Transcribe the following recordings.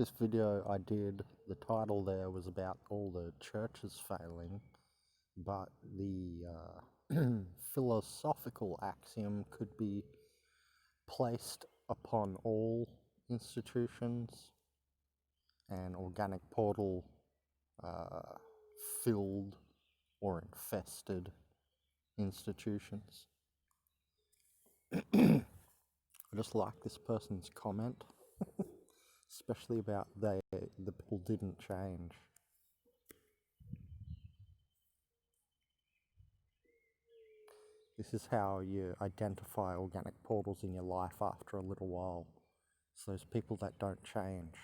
This video I did, the title there was about all the churches failing, but the philosophical axiom could be placed upon all institutions, and organic portal filled or infested institutions. I just like this person's comment, especially about the people didn't change. This is how you identify organic portals in your life after a little while. It's those people that don't change.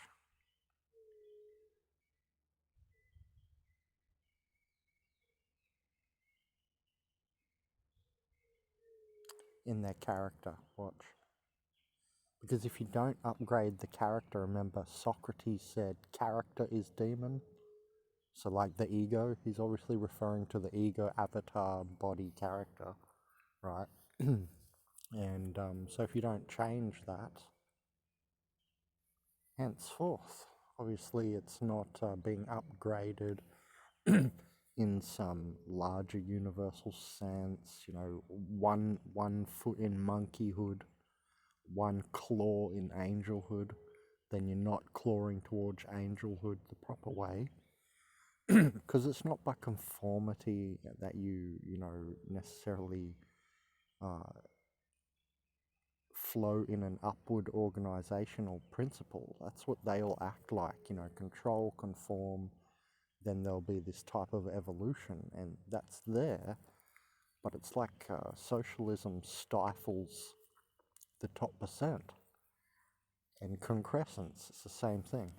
In their character, watch. Because if you don't upgrade the character, remember Socrates said character is demon. So like the ego, he's obviously referring to the ego, avatar, body, character, right? And so if you don't change that, henceforth, obviously it's not being upgraded in some larger universal sense, you know, one foot in monkeyhood, one claw in angelhood, then you're not clawing towards angelhood the proper way. Because it's not by conformity that you necessarily flow in an upward organizational principle. That's what they all act like, control, conform, then there'll be this type of evolution, and that's there, but it's like socialism stifles the top percent, and concrescence, it's the same thing.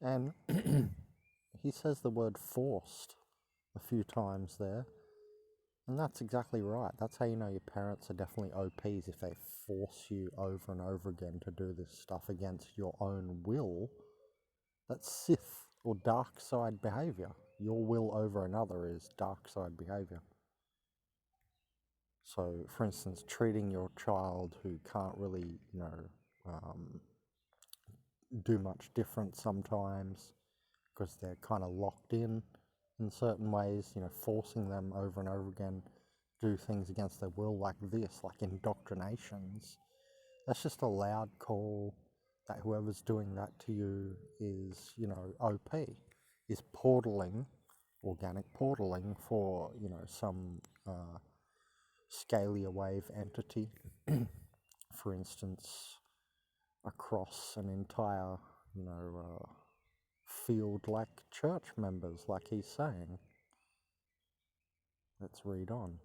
And he says the word forced a few times there, and that's exactly right. That's how you know your parents are definitely OPs, if they force you over and over again to do this stuff against your own will. That's Sith or dark side behavior. Your will over another is dark side behavior. So, for instance, treating your child who can't really, do much different sometimes because they're kind of locked in certain ways, forcing them over and over again do things against their will like this, like indoctrinations. That's just a loud call that whoever's doing that to you is, OP, is portaling, organic portaling for, some scalar wave entity, for instance, across an entire, field like church members, like he's saying. Let's read on.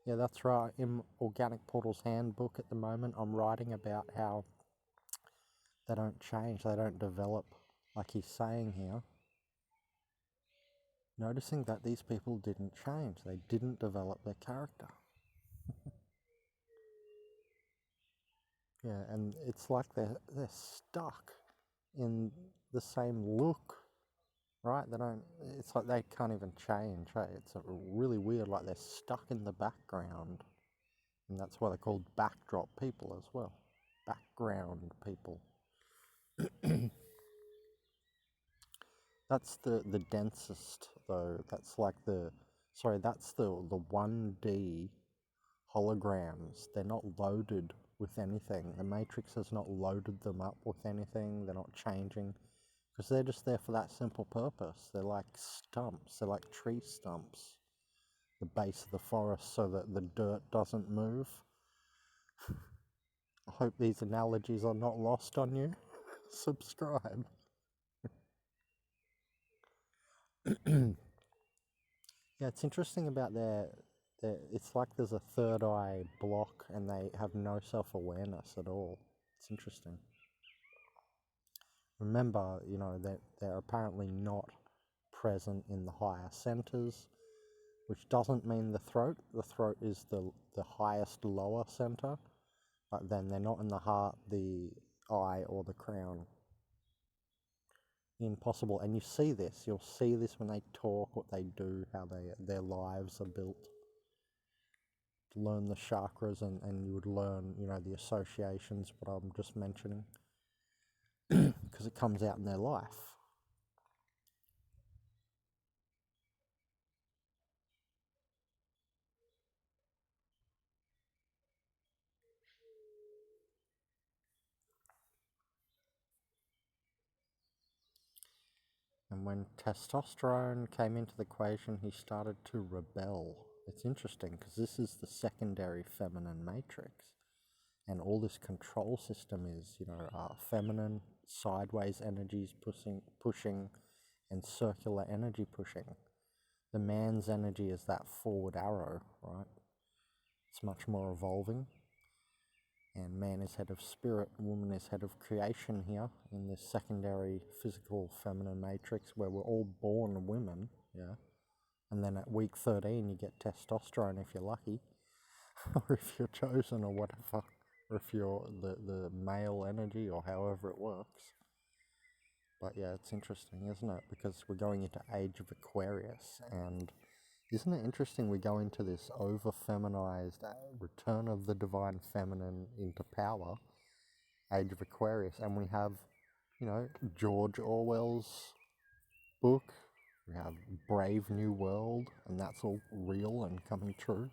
Yeah, that's right. In Organic Portal's handbook at the moment, I'm writing about how they don't change, they don't develop, like he's saying here. Noticing that these people didn't change, they didn't develop their character. Yeah, and it's like they're stuck in the same look, right? It's like they can't even change, hey? It's really weird, like they're stuck in the background. And that's why they're called backdrop people as well. Background people. That's the densest, though. That's like that's the 1D holograms. They're not loaded with anything. The Matrix has not loaded them up with anything. They're not changing. Because they're just there for that simple purpose. They're like stumps. They're like tree stumps. The base of the forest so that the dirt doesn't move. I hope these analogies are not lost on you. Subscribe. Yeah, it's interesting about their. It's like there's a third eye block, and they have no self-awareness at all. It's interesting. Remember, that they're apparently not present in the higher centers, which doesn't mean the throat. The throat is the highest lower center, but then they're not in the heart, the eye, or the crown. Impossible. And you'll see this when they talk, what they do, how their lives are built. Learn the chakras, and you would learn, the associations, what I'm just mentioning, because it comes out in their life. And when testosterone came into the equation, he started to rebel. It's interesting because this is the secondary feminine matrix. And all this control system is, feminine, sideways energies pushing, and circular energy pushing. The man's energy is that forward arrow, right? It's much more evolving. And man is head of spirit, woman is head of creation here in this secondary physical feminine matrix where we're all born women, yeah. And then at week 13 you get testosterone if you're lucky, or if you're chosen or whatever, or if you're the male energy or however it works. But yeah, it's interesting, isn't it? Because we're going into Age of Aquarius, and isn't it interesting we go into this over-feminized return of the divine feminine into power, Age of Aquarius, and we have, George Orwell's book, we have Brave New World, and that's all real and coming true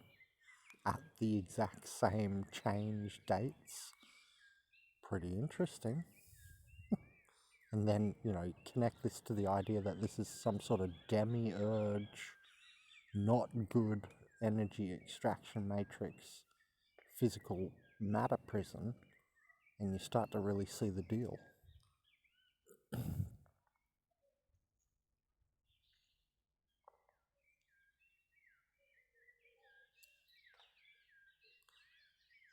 at the exact same change dates. Pretty interesting. And then, connect this to the idea that this is some sort of demiurge, not good energy extraction matrix, physical matter prison, and you start to really see the deal.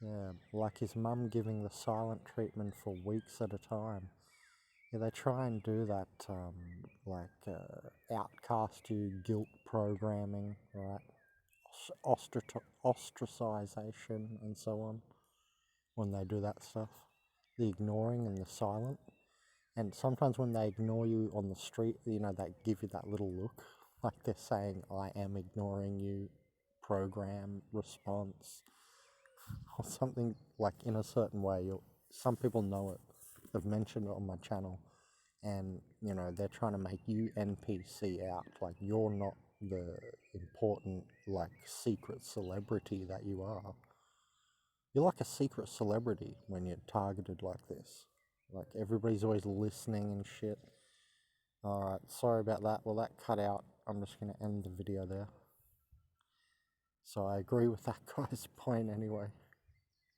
Yeah, like his mum giving the silent treatment for weeks at a time. Yeah, they try and do that, outcast you, guilt programming, right? Ostracization and so on, when they do that stuff. The ignoring and the silent. And sometimes when they ignore you on the street, they give you that little look, like they're saying, I am ignoring you, program, response, or something like in a certain way. Some people know it. They've mentioned it on my channel. And, they're trying to make you NPC out. Like, you're not the important, secret celebrity that you are. You're like a secret celebrity when you're targeted like this. Like, everybody's always listening and shit. Alright, sorry about that. Well, that cut out. I'm just going to end the video there. So I agree with that guy's point anyway.